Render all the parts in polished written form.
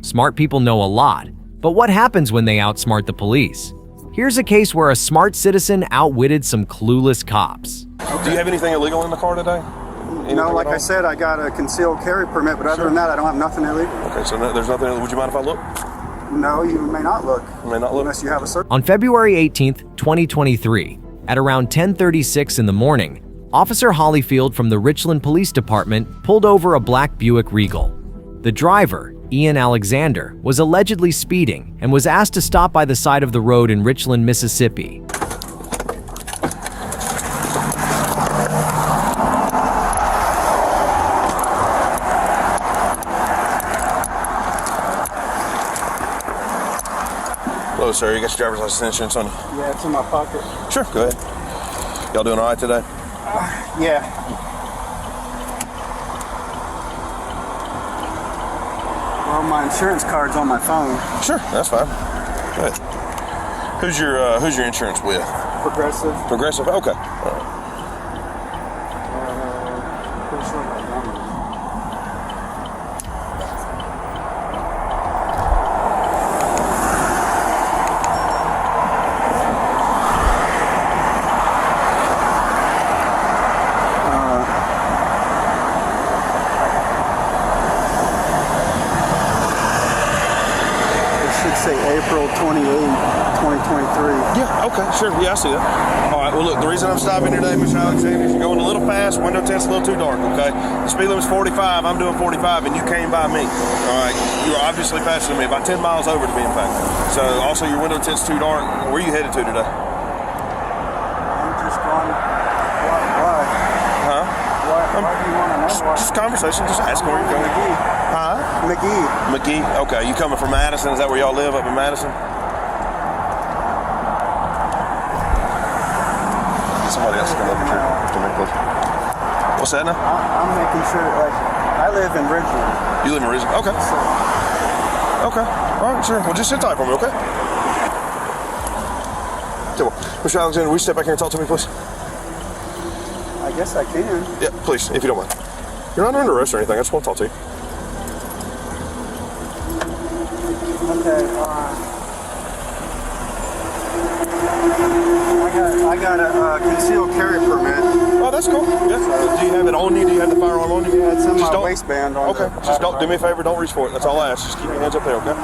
Smart people know a lot, but what happens when they outsmart the police? Here's a case where a smart citizen outwitted some clueless cops. Do you have anything illegal in the car today? No, like I said, I got a concealed carry permit, but other than that, I don't have nothing illegal. Okay, so there's nothing illegal. Would you mind if I look? No, you may not look. You may not look? Unless you have a search. On February 18th, 2023, at around 10:36 in the morning, Officer Hollyfield from the Richland Police Department pulled over a black Buick Regal. The driver, Ian Alexander, was allegedly speeding and was asked to stop by the side of the road in Richland, Mississippi. Hello, sir. You got your driver's license and insurance on you? Yeah, it's in my pocket. Sure, go ahead. Y'all doing all right today? Yeah. Well, my insurance card's on my phone. Sure, that's fine. Go ahead. Who's your insurance with? Progressive. Progressive? Okay. All right. Pretty sure my number. Say April 28, 2023. Yeah, okay, sure. Yeah, I see that. All right, well, look, the reason I'm stopping here today, Mr. Alexander, is you're going a little fast, window tint's a little too dark, okay? The speed limit's 45, I'm doing 45, and you came by me, all right? You were obviously faster than me, about 10 miles over to be in fact. So, also, your window tint's too dark. Where are you headed to today? I'm just going, why? Huh? Why do you want to know why? Just conversation, just asking where you're going. McGee. Huh? McGee. McGee? Okay, you coming from Madison? Is that where y'all live, up in Madison? Somebody else come over here. What's that now? I'm making sure, like, I live in Richland. You live in Richland? Okay. Okay. All right, sure. Well, just sit tight for me, okay? Okay, well, Mr. Alexander, will you step back here and talk to me, please? I guess I can. Yeah, please, if you don't mind. You're not under arrest or anything. I just want to talk to you. Okay, I got a concealed carry permit. Oh, that's cool. Yeah. Do you have it on you? Do you have the firearm on you? Yeah, it's in Just my don't- waistband. On Okay, just don't do me a favor. Don't reach for it. That's all I ask. Just keep your hands up there, okay?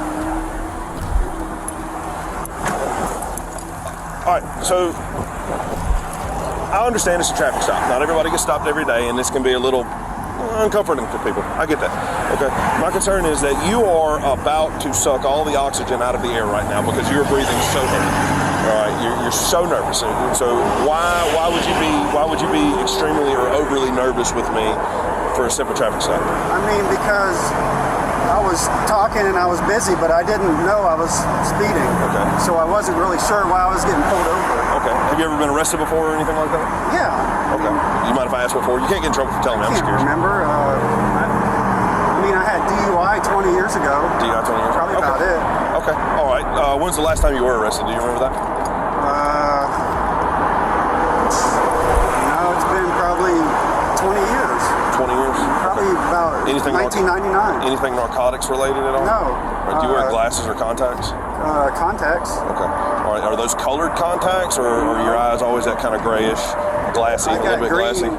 All right. So I understand it's a traffic stop. Not everybody gets stopped every day, and this can be a little uncomforting for people. I get that. Okay. My concern is that you are about to suck all the oxygen out of the air right now because you're breathing so heavy. All right. You're so nervous. So why would you be extremely or overly nervous with me for a simple traffic stop? I mean, because I was talking and I was busy, but I didn't know I was speeding. Okay. So I wasn't really sure why I was getting pulled over. Okay. Have you ever been arrested before or anything like that? Yeah. Okay. You mind if I ask what for? You can't get in trouble for telling me. I'm I just can't curious. remember. I mean, I had DUI 20 years ago. DUI 20 years? Probably Okay. about it. Okay. All right. When's the last time you were arrested? Do you remember that? No, it's been probably 20 years. 20 years? Probably about Anything 1999. Anything narcotics related at all? No. Or do you wear glasses or contacts? Contacts. Okay. All right. Are those colored contacts, or are your eyes always that kind of grayish, glassy, I a little got bit glassy?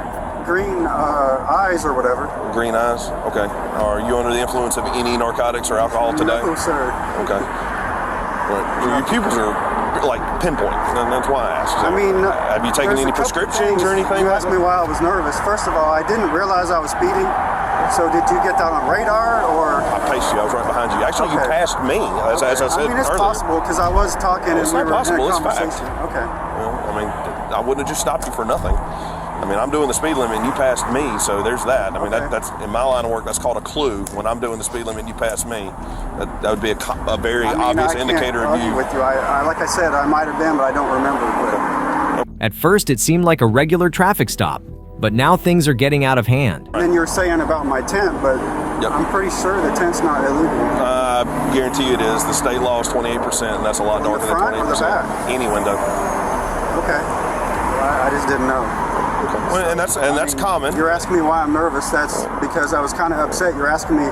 green eyes or whatever. Green eyes. Okay. Are you under the influence of any narcotics or alcohol today? No, sir. Okay. Right. Your pupils are like pinpoint, and that's why I asked. I mean, have you taken there's any a couple prescriptions things. or anything? You asked me why I was nervous. First of all, I didn't realize I was speeding. So did you get that on radar or? I paced you. I was right behind you. Actually, you passed me, as I said I mean, it's earlier. possible because I was talking It's and we not were in possible. a It's fact. conversation. Okay. Well, I mean, I wouldn't have just stopped you for nothing. I mean, I'm doing the speed limit and you passed me, so there's that. I mean, Okay. that's in my line of work. That's called a clue. When I'm doing the speed limit and you pass me, that would be a very obvious indicator I of can't you. argue with you. Like I said, I might have been, but I don't remember. At first, it seemed like a regular traffic stop, but now things are getting out of hand. And then you were saying about my tent, but Yep. I'm pretty sure the tent's not illegal. I guarantee it is. The state law is 28%, and that's a lot darker than front or the 28%. back? Any window. Okay. Well, I just didn't know. Okay. Well, and that's common. You're asking me why I'm nervous. That's because I was kind of upset. You're asking me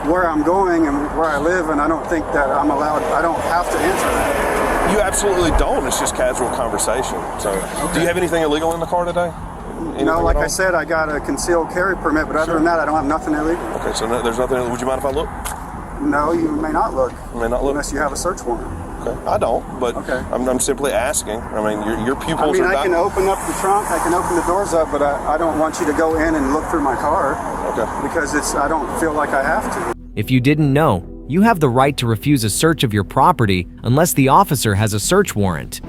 where I'm going and where I live, and I don't think that I'm allowed, I don't have to answer that. You absolutely don't. It's just casual conversation. So, do you have anything illegal in the car today? No, like I said, I got a concealed carry permit, but other than that, I don't have nothing illegal. Okay, so there's nothing. Would you mind if I look? No, you may not look. I may not look? Unless you have a search warrant. Okay, I don't, but okay. I'm simply asking. I mean, your pupils I mean, are... I can open up the trunk, I can open the doors up, but I don't want you to go in and look through my car. Okay. Because I don't feel like I have to. If you didn't know, you have the right to refuse a search of your property unless the officer has a search warrant.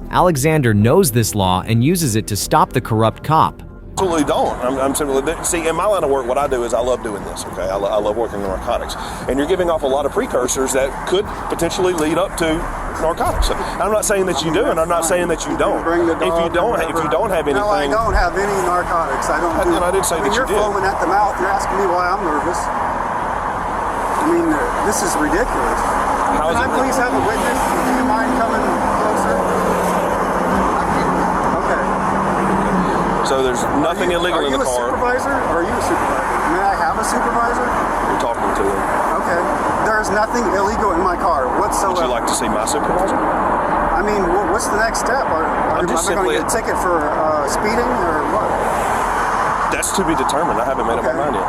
Alexander knows this law and uses it to stop the corrupt cop. Absolutely don't. I'm simply, see, in my line of work, what I do is I love doing this, okay? I love working in narcotics. And you're giving off a lot of precursors that could potentially lead up to narcotics. I'm not saying that you do, and I'm not saying that you don't. If you don't have anything... No, I don't have any narcotics. I don't. And I didn't say that you did. did. You're foaming at the mouth. You're asking me why I'm nervous. I mean, this is ridiculous. How is Can I please have a witness? Do you mind coming closer? Okay. So there's nothing illegal in the car. Are you a supervisor? Or are you a supervisor? May I have a supervisor? You're talking to him. Okay. There's nothing illegal in my car whatsoever. Would you like to see my supervisor? I mean, what's the next step? Am I going to get a ticket for speeding or what? That's to be determined. I haven't made up my mind yet.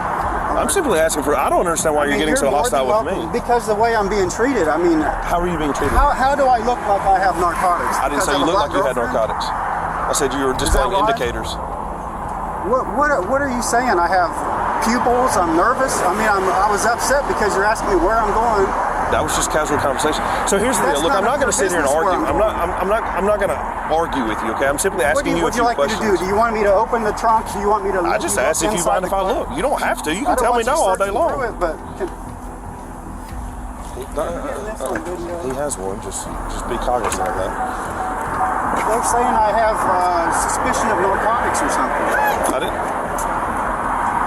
I'm simply asking for... I don't understand why you're getting so hostile with me. Because the way I'm being treated, I mean... How are you being treated? How do I look like I have narcotics? I didn't say you look like you had narcotics. I said you were displaying indicators. What are you saying? I have pupils, I'm nervous. I mean, I was upset because you're asking me where I'm going. That was just casual conversation. So here's the deal. Look, I'm not going to sit here and argue. I'm not going to argue with you. Okay, I'm simply asking you a few questions. What would you like me to do? Do you want me to open the trunk? Do you want me to? I just asked if you mind if I look. You don't have to. You can tell me no all day long. He has one. Just be cognizant of that. They're saying I have suspicion of narcotics or something. I didn't.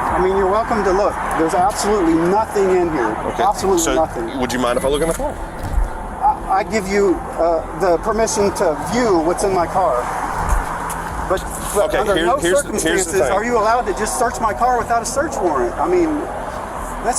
I mean, you're welcome to look. There's absolutely nothing in here. Okay. Absolutely nothing. Would you mind if I look in the car? I give you the permission to view what's in my car. But okay, under no circumstances here's the thing. are you allowed to just search my car without a search warrant. I mean,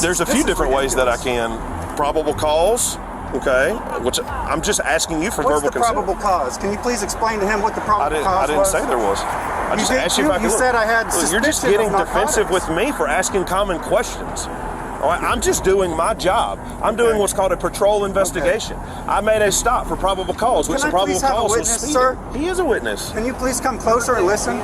there's a few different ways that I can. Probable cause, okay, which I'm just asking you for verbal consent. What's the probable cause? Can you please explain to him what the probable cause was? I didn't say there was. I just asked you if I could. You said I had suspicion. You're just getting defensive with me for asking common questions. All right, I'm just doing my job. I'm doing what's called a patrol investigation. I made a stop for probable cause, which the probable cause was speeding. Sir? He is a witness. Can you please come closer and listen?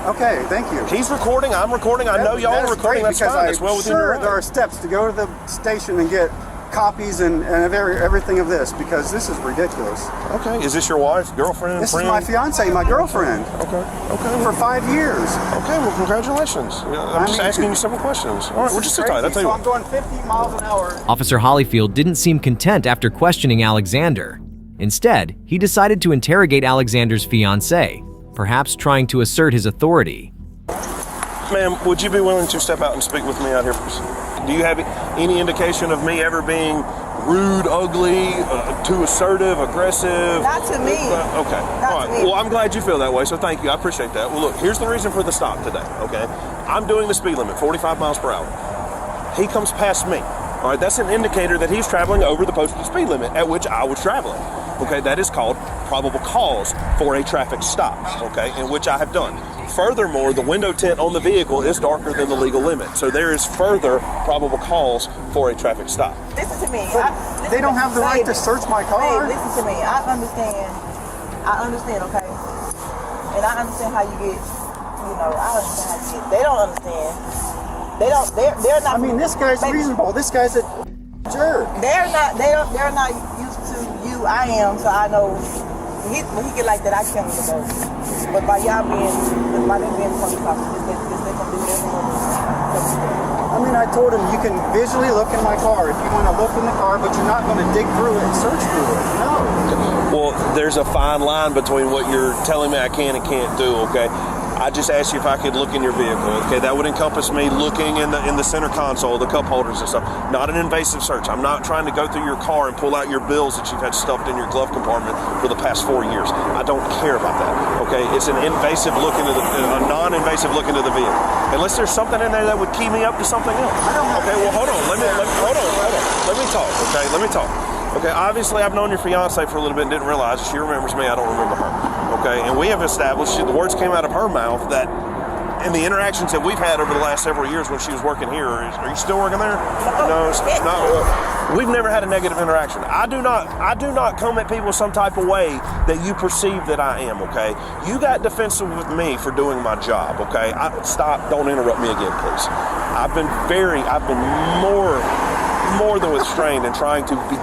Okay, thank you. He's recording. I'm recording. I know y'all are recording. That's fine. That's well within your right. There are steps to go to the station and get copies and everything of this, because this is ridiculous. Okay, is this your wife, girlfriend, this friend? This is my fiance, my girlfriend. Okay. For 5 years. Okay, well, congratulations. I'm just asking you simple questions. All right, we'll just sit tight. I'll tell you what. I'm going 50 miles an hour. Officer Hollyfield didn't seem content after questioning Alexander. Instead, he decided to interrogate Alexander's fiancée, perhaps trying to assert his authority. Ma'am, would you be willing to step out and speak with me out here, please? Do you have any indication of me ever being rude, ugly, too assertive, aggressive? Not to me. Okay. All right. Well, I'm glad you feel that way, so thank you. I appreciate that. Well, look, here's the reason for the stop today, okay? I'm doing the speed limit, 45 miles per hour. He comes past me. All right, that's an indicator that he's traveling over the posted speed limit at which I was traveling. Okay, that is called probable cause for a traffic stop, okay, in which I have done. Furthermore, the window tint on the vehicle is darker than the legal limit, so there is further probable cause for a traffic stop. Listen to me. They don't have the right to search my car. Hey, listen to me. I understand, okay? And I understand how you get, I understand how you get. They don't understand. They're not. I mean, this guy's reasonable. This guy's a jerk. They're not used to you. I am, so I know when he get like that, I can't go. But by them being police officers, they can do everything. I mean, I told him you can visually look in my car if you want to look in the car, but you're not going to dig through it and search through it. No. Well, there's a fine line between what you're telling me I can and can't do, okay? I just asked you if I could look in your vehicle. Okay, that would encompass me looking in the center console, the cup holders and stuff. Not an invasive search. I'm not trying to go through your car and pull out your bills that you've had stuffed in your glove compartment for the past 4 years. I don't care about that. Okay, it's an invasive look into a non-invasive look into the vehicle. Unless there's something in there that would key me up to something else. Okay, well hold on. Let me talk. Okay, let me talk. Okay, obviously I've known your fiance for a little bit and didn't realize she remembers me. I don't remember her. Okay, and we have established, the words came out of her mouth that in the interactions that we've had over the last several years when she was working here, are you still working there? No, we've never had a negative interaction. I do not come at people some type of way that you perceive that I am, okay? You got defensive with me for doing my job, okay? Stop, don't interrupt me again, please. I've been more than restrained and trying to be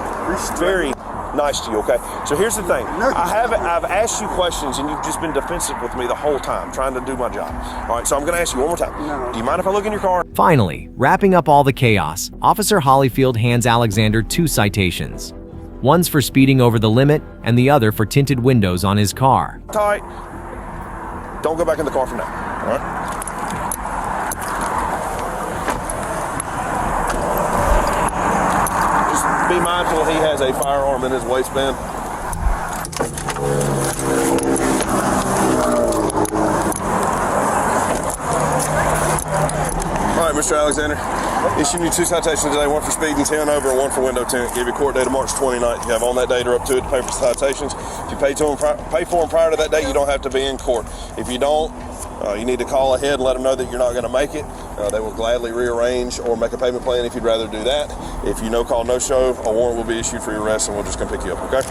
very nice to you, okay? So here's the thing. I've asked you questions and you've just been defensive with me the whole time, trying to do my job. All right, so I'm going to ask you one more time. No. Do you mind if I look in your car? Finally, wrapping up all the chaos, Officer Hollyfield hands Alexander 2 citations. One's for speeding over the limit and the other for tinted windows on his car. Tight. Don't go back in the car for now, all right? Be mindful he has a firearm in his waistband. All right, Mr. Alexander, issuing you 2 citations today, 1 for speeding, 10 over, and 1 for window tint. Give you court date of March 29th. You have on that date or up to it to pay for citations. If you pay for them prior to that date, you don't have to be in court. If you don't, you need to call ahead and let them know that you're not going to make it. They will gladly rearrange or make a payment plan if you'd rather do that. If you no call, no show, a warrant will be issued for your arrest and we'll just come pick you up, okay?